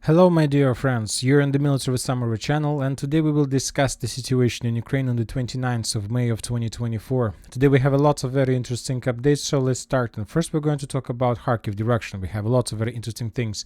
Hello my dear friends, you're in the Military Summary channel, and today we will discuss the situation in Ukraine on the 29th of May of 2024. Today we have a lot of very interesting updates, so let's start. And first we're going to talk about Kharkiv direction. We have lots of very interesting things.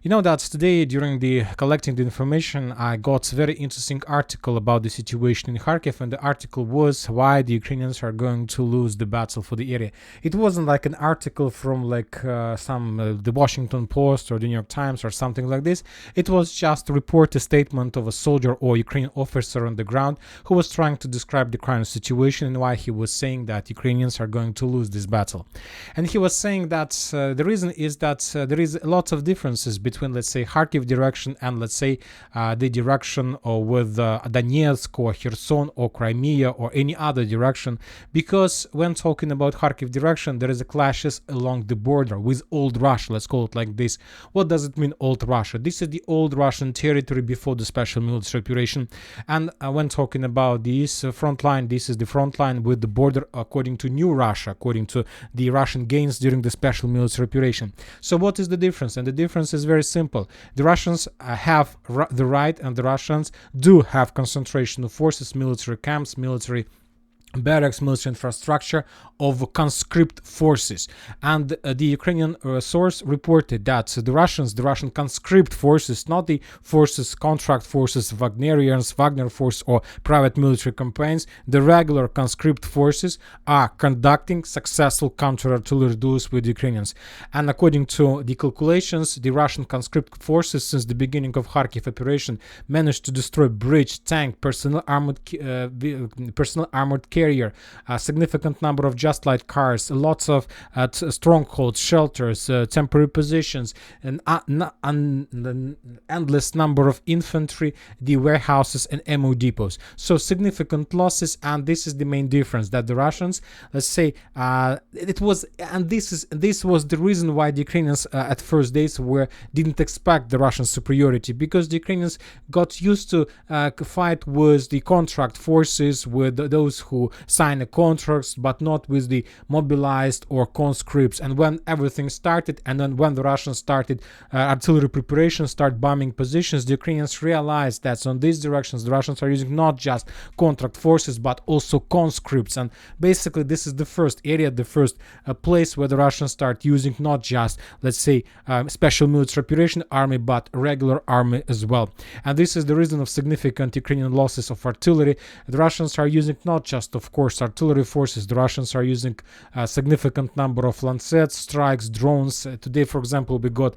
You know that today during the collecting the information I got a very interesting article about the situation in Kharkiv, and the article was why the Ukrainians are going to lose the battle for the area. It wasn't like an article from the Washington Post or the New York Times or something like this. It was just to report a statement of a soldier or Ukrainian officer on the ground who was trying to describe the current situation and why he was saying that Ukrainians are going to lose this battle. And he was saying that the reason is that there is lots of differences between, let's say, Kharkiv direction and, let's say, the direction with Donetsk or Kherson or Crimea or any other direction, because when talking about Kharkiv direction, there is a clashes along the border with old Russia. Let's call it like this. What does it mean, old Russia? This is the old Russian territory before the special military operation. And when talking about this front line, this is the front line with the border according to New Russia, according to the Russian gains during the special military operation. So what is the difference? And the difference is very simple. The Russians have the right, and the Russians do have concentration of forces, military camps, military barracks, military infrastructure of conscript forces. And the Ukrainian source reported that the Russian conscript forces, not the forces, contract forces, Wagnerians, Wagner force or private military campaigns, the regular conscript forces are conducting successful counter-artillery duels with the Ukrainians. And according to the calculations, the Russian conscript forces since the beginning of Kharkiv operation managed to destroy bridge, tank, personal armored carrier, a significant number of just light cars, lots of strongholds, shelters, temporary positions, an endless number of infantry, the warehouses and ammo depots. So significant losses, and this is the main difference, that the Russians, let's say, this was the reason why the Ukrainians at first days didn't expect the Russian superiority, because the Ukrainians got used to fight with the contract forces, with those who sign the contracts, but not with the mobilized or conscripts. And when everything started, and then when the Russians started artillery preparation, start bombing positions, the Ukrainians realized that on these directions the Russians are using not just contract forces but also conscripts. And basically this is the first area, the first place where the Russians start using not just, let's say, special military operation army, but regular army as well. And this is the reason of significant Ukrainian losses of artillery. The Russians are using not just, of course, artillery forces. The Russians are using a significant number of Lancets, strikes, drones. Today, for example, we got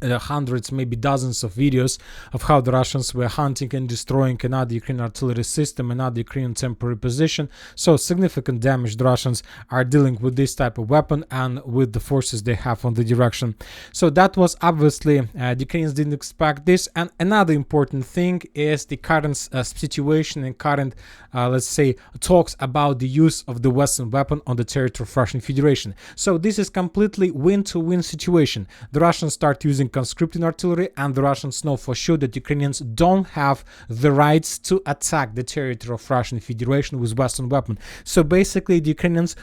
hundreds, maybe dozens of videos of how the Russians were hunting and destroying another Ukrainian artillery system, another Ukrainian temporary position. So significant damage the Russians are dealing with this type of weapon and with the forces they have on the direction. So that was obviously, the Ukrainians didn't expect this. And another important thing is the current situation and current, let's say, talks about the use of the Western weapon on the territory of Russian Federation. So this is completely win-to-win situation. The Russians start using conscripting artillery, and the Russians know for sure that Ukrainians don't have the rights to attack the territory of Russian Federation with Western weapon. So basically the Ukrainians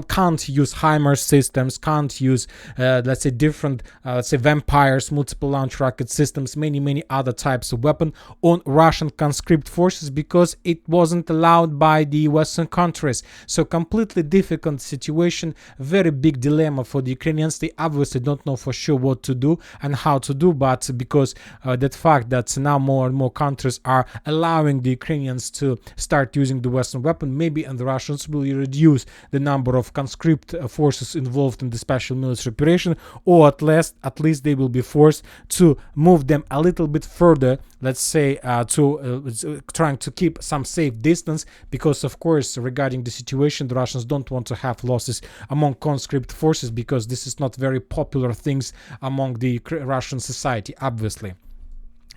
can't use HIMARS systems, can't use let's say different vampires, multiple launch rocket systems, many other types of weapon on Russian conscript forces, because it wasn't allowed by the Western countries. So completely difficult situation, very big dilemma for the Ukrainians. They obviously don't know for sure what to do and how to do, but because that fact that now more and more countries are allowing the Ukrainians to start using the Western weapon, maybe, and the Russians will reduce the number of conscript forces involved in the special military operation, or at least they will be forced to move them a little bit further, let's say, trying to keep some safe distance, because of course regarding the situation the Russians don't want to have losses among conscript forces, because this is not very popular things among the Russian society, obviously.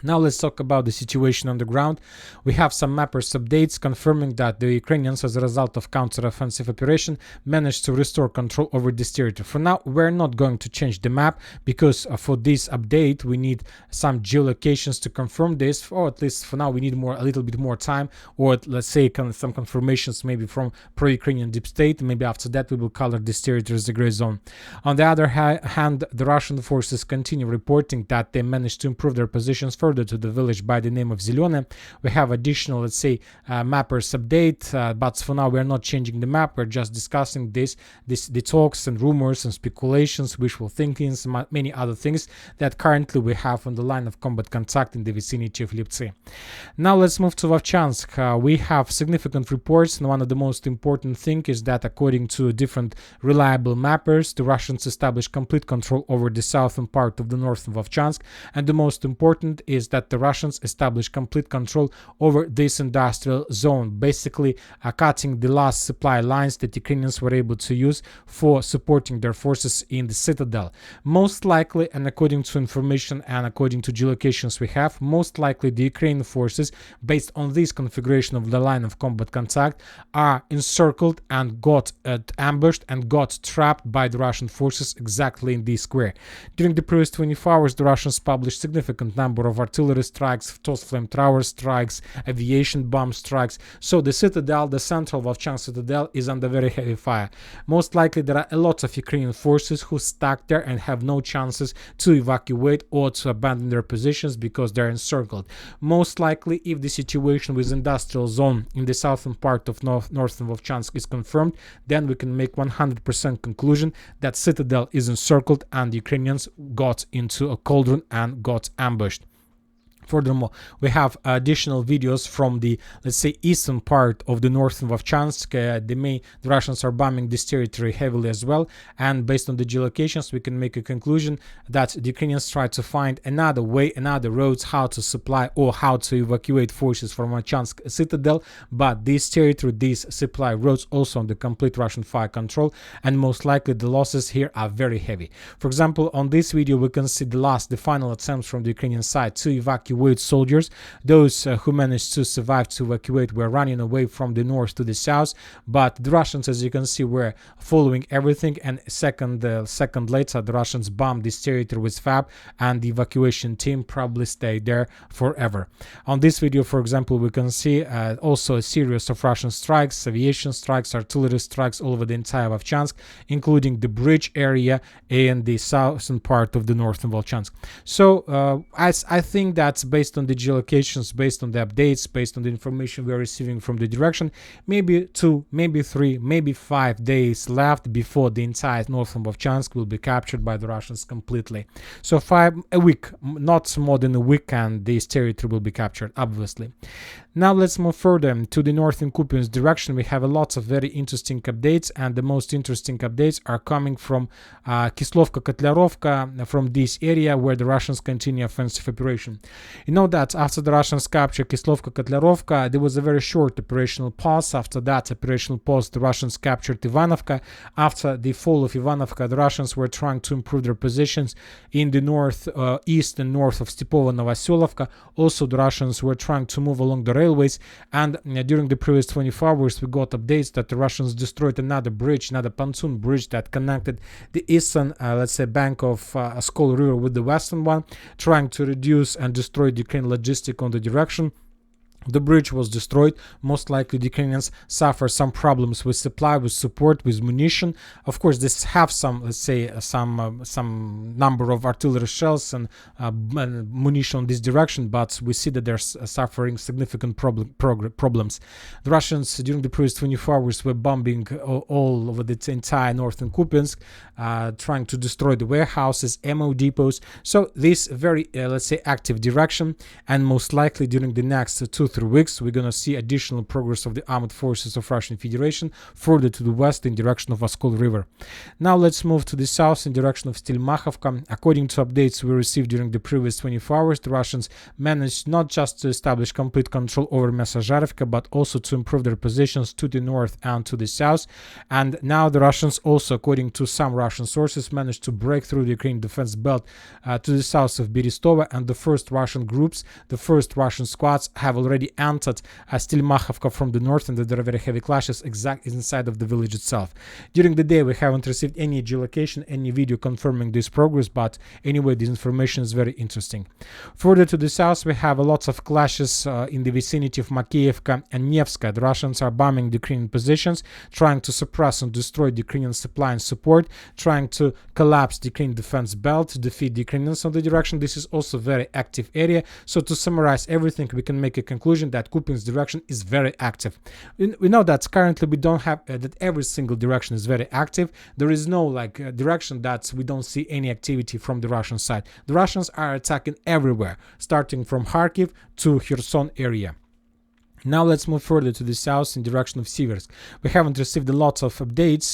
Now let's talk about the situation on the ground. We have some mappers updates confirming that the Ukrainians, as a result of counter-offensive operation, managed to restore control over this territory. For now, we're not going to change the map because for this update we need some geolocations to confirm this, or at least for now we need a little bit more time, or let's say some confirmations maybe from pro-Ukrainian deep state. Maybe after that we will color this territory as the gray zone. On the other hand, the Russian forces continue reporting that they managed to improve their positions further to the village by the name of Zelyone. We have additional, let's say, mappers update, but for now we are not changing the map. We're just discussing the talks and rumors and speculations, wishful thinkings, many other things that currently we have on the line of combat contact in the vicinity of Liptsi. Now let's move to Volchansk. We have significant reports, and one of the most important thing is that according to different reliable mappers, the Russians established complete control over the southern part of the northern Volchansk, and the most important is that the Russians established complete control over this industrial zone, basically cutting the last supply lines that Ukrainians were able to use for supporting their forces in the citadel. Most likely, and according to information and according to geolocations we have, most likely the Ukrainian forces, based on this configuration of the line of combat contact, are encircled and got ambushed and got trapped by the Russian forces exactly in this square. During the previous 24 hours, the Russians published significant number of artillery strikes, toss flamethrower strikes, aviation bomb strikes. So the citadel, the central Volchansk citadel, is under very heavy fire. Most likely there are a lot of Ukrainian forces who stuck there and have no chances to evacuate or to abandon their positions because they're encircled. Most likely, if the situation with industrial zone in the southern part of northern Volchansk is confirmed, then we can make 100% conclusion that citadel is encircled and the Ukrainians got into a cauldron and got ambushed. Furthermore, we have additional videos from the, let's say, eastern part of the northern Volchansk. The Russians are bombing this territory heavily as well, and based on the geolocations we can make a conclusion that the Ukrainians try to find another way, another roads how to supply or how to evacuate forces from Volchansk citadel, but this territory, these supply roads also under complete Russian fire control, and most likely the losses here are very heavy. For example, on this video we can see the final attempts from the Ukrainian side to evacuate soldiers. Those who managed to survive to evacuate were running away from the north to the south, but the Russians, as you can see, were following everything, and second later the Russians bombed this territory with FAB, and the evacuation team probably stayed there forever. On this video, for example, we can see also a series of Russian strikes, aviation strikes, artillery strikes all over the entire Volchansk, including the bridge area in the southern part of the northern Volchansk. So I think that based on the geolocations, based on the updates, based on the information we are receiving from the direction, maybe 2, maybe 3, maybe 5 days left before the entire northern Volchansk will be captured by the Russians completely. So a week, not more than a week, and this territory will be captured, obviously. Now let's move further to the northern Kupyansk direction. We have a lot of very interesting updates, and the most interesting updates are coming from Kislovka-Kotlarovka, from this area where the Russians continue offensive operation. You know that after the Russians captured Kislovka-Kotlarovka, there was a very short operational pause. After that operational pause, the Russians captured Ivanovka. After the fall of Ivanovka, the Russians were trying to improve their positions in the north, east and north of Stepovo-Novoselovka. Also, the Russians were trying to move along the railways, and during the previous 24 hours we got updates that the Russians destroyed another bridge, another pontoon bridge that connected the eastern, let's say, bank of Skol River with the western one, trying to reduce and destroy the Ukrainian logistic on the direction. The bridge was destroyed. Most likely the Ukrainians suffer some problems with supply, with support, with munition. Of course, this have some, let's say, some number of artillery shells and munition on this direction, but we see that they're suffering significant problems. The Russians during the previous 24 hours were bombing all over the entire northern Kupyansk, trying to destroy the warehouses, ammo depots. So this very, let's say, active direction, and most likely during the next 2-3 3 weeks, we're going to see additional progress of the armed forces of Russian Federation further to the west in direction of Oskol River. Now let's move to the south in direction of Stelmakhovka. According to updates we received during the previous 24 hours, the Russians managed not just to establish complete control over Mesazharivka, but also to improve their positions to the north and to the south. And now the Russians also, according to some Russian sources, managed to break through the Ukrainian defense belt to the south of Berestova, and the first Russian groups, the first Russian squads have already entered Stelmakhovka from the north, and there are very heavy clashes exactly inside of the village itself. During the day we haven't received any geolocation, any video confirming this progress, but anyway, this information is very interesting. Further to the south we have lots of clashes in the vicinity of Makeevka and Nevska. The Russians are bombing the Ukrainian positions, trying to suppress and destroy the Ukrainian supply and support, trying to collapse the Ukrainian defense belt, to defeat the Ukrainians on the direction. This is also a very active area. So to summarize everything, we can make a conclusion that Kupyansk direction is very active. We know that currently we don't have that every single direction is very active. There is no direction that we don't see any activity from the Russian side. The Russians are attacking everywhere, starting from Kharkiv to Kherson area. Now let's move further to the south in direction of Siversk. We haven't received a lot of updates.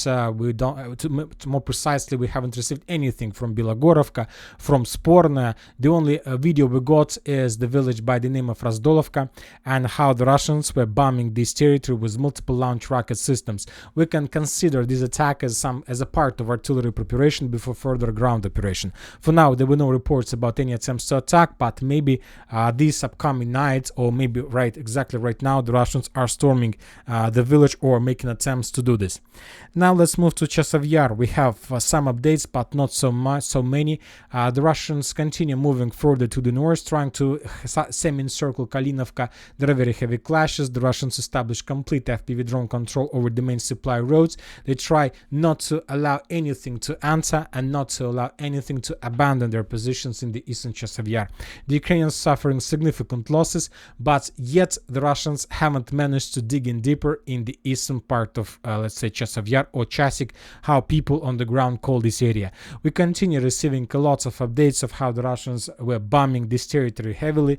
More precisely, we haven't received anything from Bilogorovka, from Sporna. The only video we got is the village by the name of Razdolovka, and how the Russians were bombing this territory with multiple launch rocket systems. We can consider this attack as a part of artillery preparation before further ground operation. For now, there were no reports about any attempts to attack, but maybe this upcoming night, or maybe exactly right now, the Russians are storming the village or making attempts to do this. Now let's move to Chasiv Yar. We have some updates, but not so many. The Russians continue moving further to the north, trying to semi-encircle Kalinovka. There are very heavy clashes. The Russians establish complete FPV drone control over the main supply roads. They try not to allow anything to enter and not to allow anything to abandon their positions in the eastern Chasiv Yar. The Ukrainians suffering significant losses, but yet the Russians haven't managed to dig in deeper in the eastern part of, let's say, Chasiv Yar or Chasik, how people on the ground call this area. We continue receiving a lot of updates of how the Russians were bombing this territory heavily.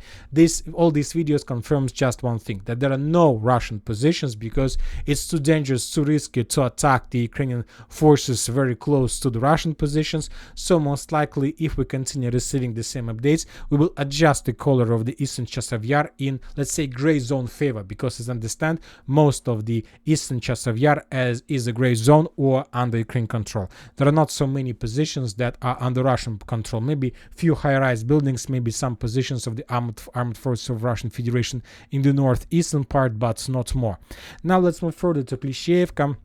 All these videos confirms just one thing, that there are no Russian positions, because it's too dangerous, too risky to attack the Ukrainian forces very close to the Russian positions. So most likely, if we continue receiving the same updates, we will adjust the color of the eastern Chasiv Yar in, let's say, gray zone favor, because as I understand, most of the eastern Chasiv Yar is a gray zone or under Ukrainian control. There are not so many positions that are under Russian control. Maybe few high-rise buildings, maybe some positions of the armed forces of Russian Federation in the northeastern part, but not more. Now let's move further to Klishchiivka.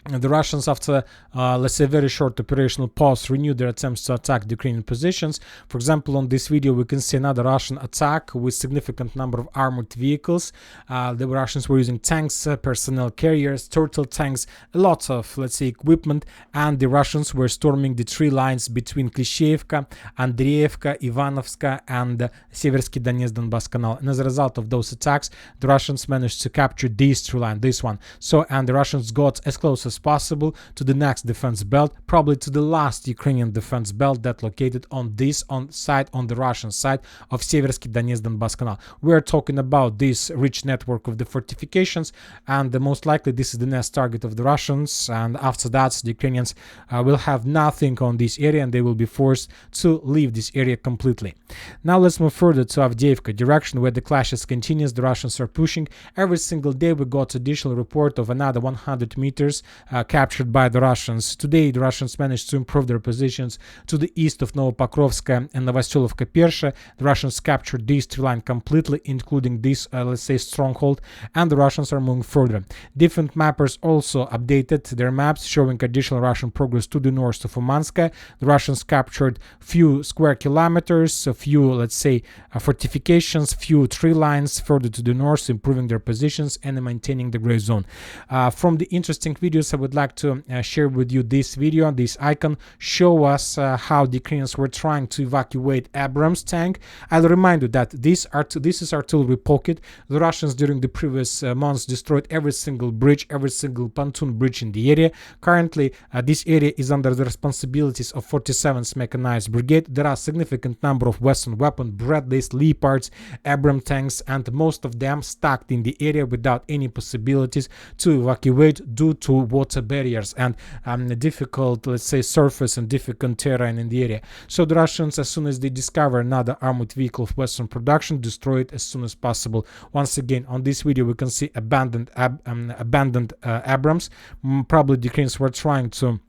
The Russians, after let's say very short operational pause, renewed their attempts to attack the Ukrainian positions. For example, on this video we can see another Russian attack with significant number of armored vehicles. The Russians were using tanks, personnel carriers, turtle tanks, a lot of, let's say, equipment, and the Russians were storming the tree lines between Klishchiivka, Avdiivka, Ivanovska, and Seversky Donetsk-Donbass Canal. And as a result of those attacks, the Russians managed to capture this tree line, this one. And the Russians got as close as possible to the next defense belt, probably to the last Ukrainian defense belt that located on the Russian side of Seversky Donetsk-Donbass Canal. We're talking about this rich network of the fortifications, and most likely this is the next target of the Russians, and after that the Ukrainians will have nothing on this area and they will be forced to leave this area completely. Now let's move further to Avdiivka direction, where the clashes continues. The Russians are pushing. Every single day we got additional report of another 100 meters captured by the Russians. Today the Russians managed to improve their positions to the east of Novopokrovska and Novoselovka-Persha. The Russians captured this tree line completely, including this, let's say, stronghold, and the Russians are moving further. Different mappers also updated their maps, showing additional Russian progress to the north of Umanska. The Russians captured few square kilometers, a few, let's say, fortifications, few tree lines further to the north, improving their positions and maintaining the gray zone. From the interesting videos I would like to share with you this video. This icon show us how the Ukrainians were trying to evacuate Abrams tank. I'll remind you that this is artillery pocket. The Russians during the previous months destroyed every single bridge, every single pontoon bridge in the area. Currently, this area is under the responsibilities of 47th Mechanized Brigade. There are significant number of Western weapons, Bradleys, Leopards, Abrams tanks, and most of them stuck in the area without any possibilities to evacuate due to water barriers and difficult, let's say, surface and difficult terrain in the area. So the Russians, as soon as they discover another armored vehicle of Western production, destroy it as soon as possible. Once again, on this video, we can see abandoned Abrams. Probably the Ukrainians were trying to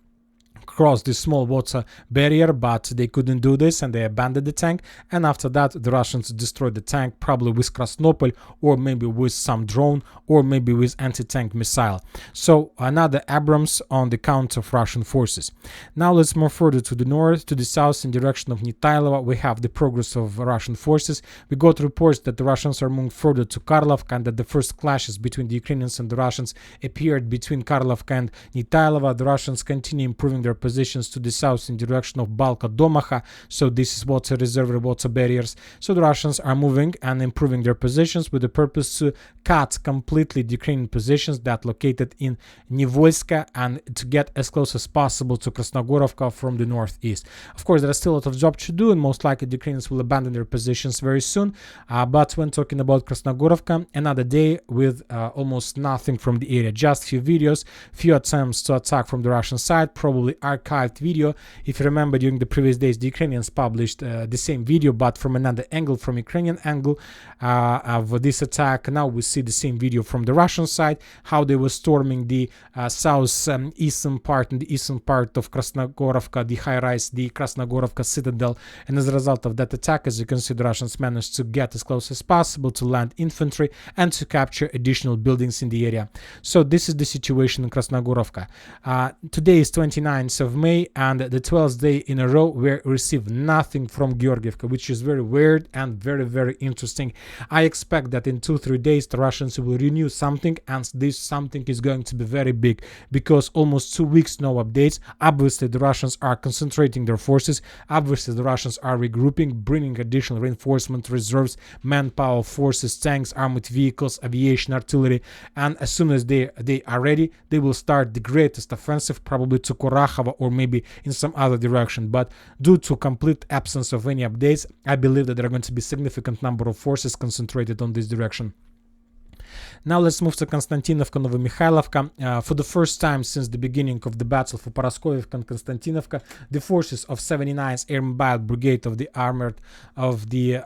cross this small water barrier, but they couldn't do this and they abandoned the tank. And after that, the Russians destroyed the tank, probably with Krasnopol, or maybe with some drone, or maybe with anti-tank missile. So another Abrams on the count of Russian forces. Now let's move further to the north, to the south, in direction of Nitailova. We have the progress of Russian forces. We got reports that the Russians are moving further to Karlovka, and that the first clashes between the Ukrainians and the Russians appeared between Karlovka and Nitailova. The Russians continue improving their positions to the south in direction of Balka Domaha. So this is water reservoir, water barriers. So the Russians are moving and improving their positions with the purpose to cut completely the Ukrainian positions that located in Nivolska and to get as close as possible to Krasnogorovka from the northeast. Of course, there is still a lot of job to do, and most likely the Ukrainians will abandon their positions very soon. But when talking about Krasnogorovka, another day with almost nothing from the area, just few videos, few attempts to attack from the Russian side, probably archived video. If you remember, during the previous days, the Ukrainians published the same video, but from another angle, from Ukrainian angle of this attack. Now we see the same video from the Russian side, how they were storming the eastern part, in the eastern part of Krasnogorovka, the high-rise, the Krasnogorovka citadel. And as a result of that attack, as you can see, the Russians managed to get as close as possible to land infantry and to capture additional buildings in the area. So this is the situation in Krasnogorovka. Today is 29th of May, and the 12th day in a row we received nothing from Georgievka, which is very weird and very, very interesting. I expect that in 2-3 days the Russians will renew something, and this something is going to be very big, because almost 2 weeks no updates. Obviously the Russians are concentrating their forces, obviously the Russians are regrouping, bringing additional reinforcement, reserves, manpower, forces, tanks, armored vehicles, aviation, artillery, and as soon as they are ready, they will start the greatest offensive, probably to Kurakhove or maybe in some other direction. But due to complete absence of any updates, I believe that there are going to be significant number of forces concentrated on this direction. Now let's move to Kostiantynivka, Novomikhailivka. For the first time since the beginning of the battle for Poroskovivka and Kostiantynivka, the forces of 79th Air Mobile Brigade of the armored of the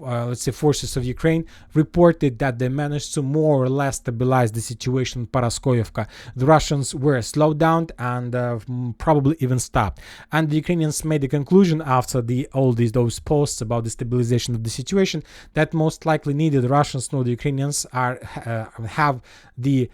let's say forces of Ukraine reported that they managed to more or less stabilize the situation in Poroskovivka. The Russians were slowed down and probably even stopped. And the Ukrainians made a conclusion after those posts about the stabilization of the situation that most likely neither the Russians nor the Ukrainians have the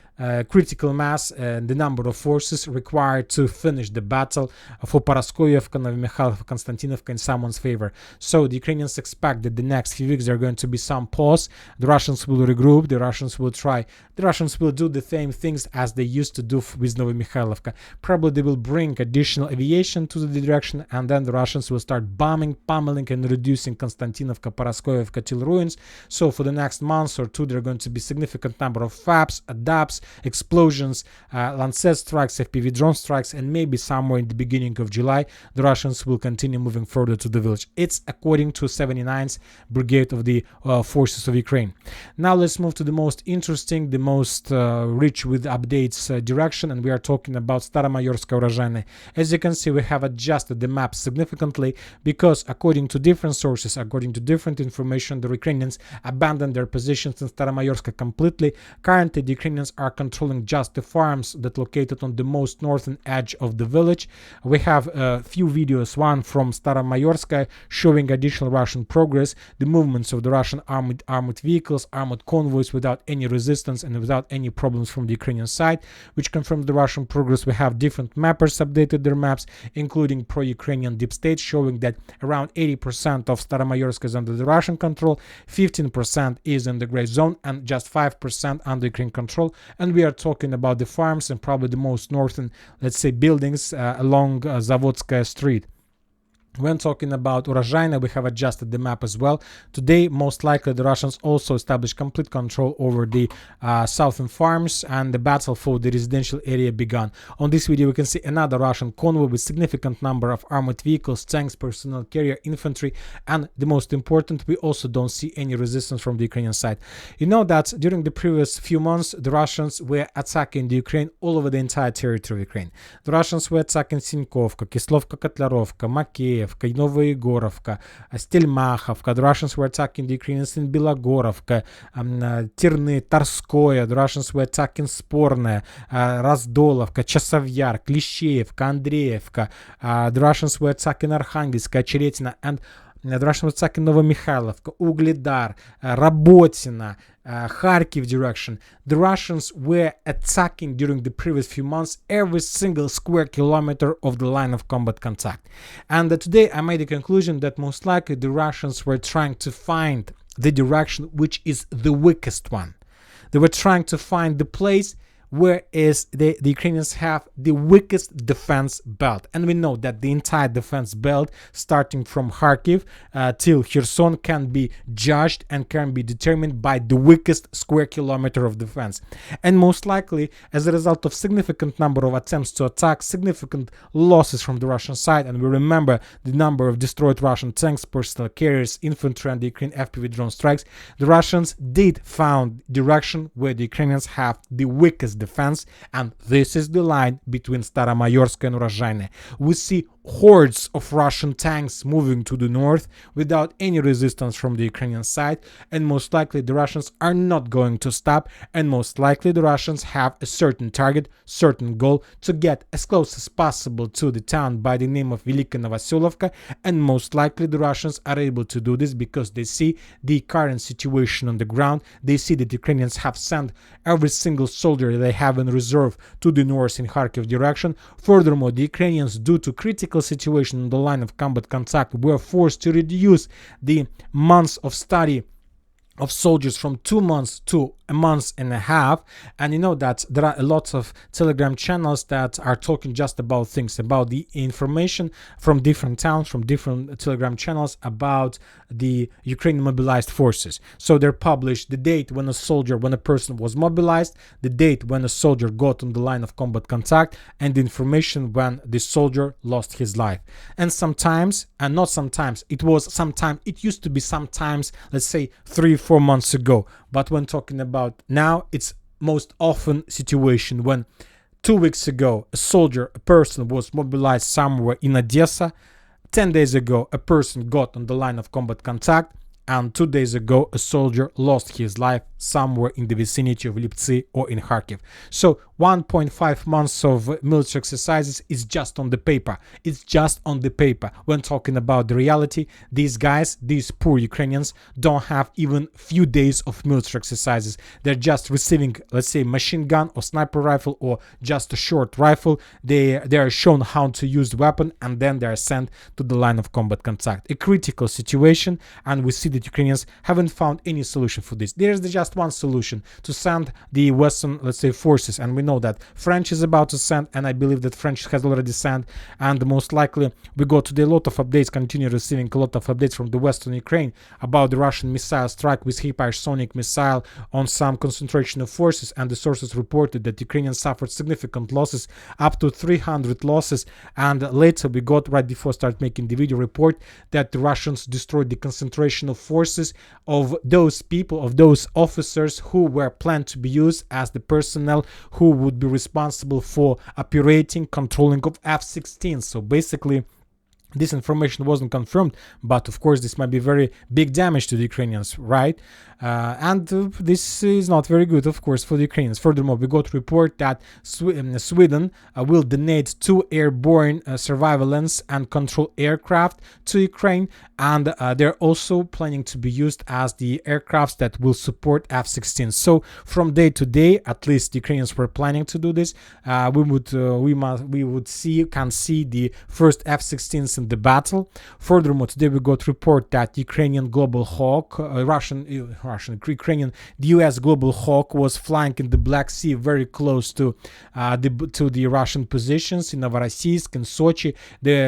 critical mass and the number of forces required to finish the battle for Poroskovivka, Novomikhailivka, Kostiantynivka in someone's favor. So the Ukrainians expect that the next few weeks there are going to be some pause. The Russians will regroup, the Russians will do the same things as they used to do with Novomikhailivka. Probably they will bring additional aviation to the direction, and then the Russians will start bombing, pummeling and reducing Kostiantynivka, Poroskovivka till ruins. So for the next month or two there are going to be significant number of FABs, ADAPs, explosions, Lancet strikes, FPV drone strikes, and maybe somewhere in the beginning of July the Russians will continue moving further to the village. It's according to 79th Brigade of the forces of Ukraine. Now let's move to the most interesting, the most rich with updates direction, and we are talking about Staromaiorske and Urozhaine. As you can see, we have adjusted the map significantly because according to different sources, according to different information, the Ukrainians abandoned their positions in Staromaiorske completely. Currently the Ukrainians are controlling just the farms that located on the most northern edge of the village. We have a few videos, one from Staromaiorske showing additional Russian progress, the movements of the Russian armored vehicles, armored convoys without any resistance and without any problems from the Ukrainian side, which confirms the Russian progress. We have different mappers updated their maps, including pro-Ukrainian deep state, showing that around 80% of Staromaiorske is under the Russian control, 15% is in the gray zone, and just 5% under Ukrainian control. and we are talking about the farms and probably the most northern, let's say, buildings along Zavodskaya Street. When talking about Urozhaine, we have adjusted the map as well. Today, most likely, the Russians also established complete control over the southern farms, and the battle for the residential area began. On this video, we can see another Russian convoy with significant number of armored vehicles, tanks, personnel carrier, infantry, and the most important, we also don't see any resistance from the Ukrainian side. You know that during the previous few months, the Russians were attacking the Ukraine all over the entire territory of Ukraine. The Russians were attacking Sinkovka, Kislovka-Kotlarovka, Makeyev, Novaya Gorovka, Stelmachovka. The Russians were attacking the Ukrainians in Belogorovka, Terny, Tarskoye. The Russians were attacking Sporne, Razdolovka, Chasiv Yar, Klishchiivka, Avdiivka. The Russians were attacking Arkhangelsk, Cheretina, and the Russians were attacking Novomikhailivka, Ugledar, Rabotina, Kharkiv direction. The Russians were attacking during the previous few months every single square kilometer of the line of combat contact. And today I made the conclusion that most likely the Russians were trying to find the direction which is the weakest one. They were trying to find the place whereas the Ukrainians have the weakest defense belt. And we know that the entire defense belt, starting from Kharkiv till Kherson, can be judged and can be determined by the weakest square kilometer of defense. And most likely, as a result of significant number of attempts to attack, significant losses from the Russian side, and we remember the number of destroyed Russian tanks, personnel carriers, infantry, and the Ukrainian FPV drone strikes, the Russians did found direction where the Ukrainians have the weakest defense, and this is the line between Staromaiorske and Urozhaine. We see hordes of Russian tanks moving to the north without any resistance from the Ukrainian side, and most likely the Russians are not going to stop, and most likely the Russians have a certain target, certain goal to get as close as possible to the town by the name of Velika Novoselovka, and most likely the Russians are able to do this because they see the current situation on the ground. They see that the Ukrainians have sent every single soldier they have in reserve to the north in Kharkiv direction. Furthermore, the Ukrainians, due to critical situation on the line of combat contact, were forced to reduce the months of study of soldiers from 2 months to a month and a half. And you know that there are a lot of Telegram channels that are talking just about things, about the information from different towns, from different Telegram channels about the Ukrainian mobilized forces. So they're published the date when a person was mobilized, the date when a soldier got on the line of combat contact, and the information when the soldier lost his life. And sometimes, and not sometimes, it used to be sometimes, let's say 3-4 months ago. But when talking about now, it's most often situation when 2 weeks ago a person was mobilized somewhere in Odessa, 10 days ago a person got on the line of combat contact, and 2 days ago a soldier lost his life somewhere in the vicinity of Liptsi or in Kharkiv. So 1.5 months of military exercises is just on the paper. It's just on the paper. When talking about the reality, these guys, these poor Ukrainians, don't have even few days of military exercises. They're just receiving, let's say, machine gun or sniper rifle or just a short rifle. They are shown how to use the weapon, and then they are sent to the line of combat contact. A critical situation, and we see that Ukrainians haven't found any solution for this. There's just one solution: to send the Western, let's say, forces, and we know that French is about to send, and I believe that French has already sent, and most likely we got today a lot of updates, continue receiving a lot of updates from the Western Ukraine about the Russian missile strike with hypersonic missile on some concentration of forces, and the sources reported that Ukrainians suffered significant losses, up to 300 losses, and later we got, right before start making the video, report that the Russians destroyed the concentration of forces of those people, of those officers who were planned to be used as the personnel who would be responsible for operating, controlling of F-16. So basically this information wasn't confirmed, but of course this might be very big damage to the Ukrainians, right? And this is not very good, of course, for the Ukrainians. Furthermore, we got a report that Sweden will donate 2 airborne surveillance and control aircraft to Ukraine, and they're also planning to be used as the aircrafts that will support F-16. So from day to day, at least the Ukrainians were planning to do this. We can see the first F-16s in the battle. Furthermore, today we got report that Ukrainian Global Hawk, Ukrainian, the US Global Hawk was flying in the Black Sea very close to the Russian positions in Novorossiysk and Sochi. The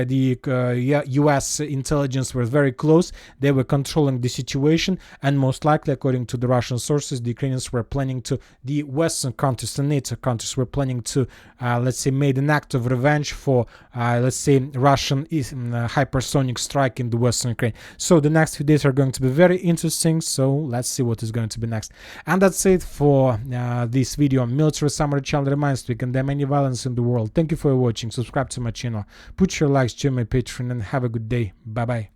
US intelligence were very close. They were controlling the situation, and most likely, according to the Russian sources, the Ukrainians were planning to, the Western countries and NATO countries were planning to, let's say, made an act of revenge for, let's say, Russian hypersonic strike in the Western Ukraine. So the next few days are going to be very interesting. So let's see what is going to be next. And that's it for this video. Military Summary channel reminds we condemn any violence in the world. Thank you for watching. Subscribe to my channel. Put your likes to my Patreon and have a good day. Bye bye.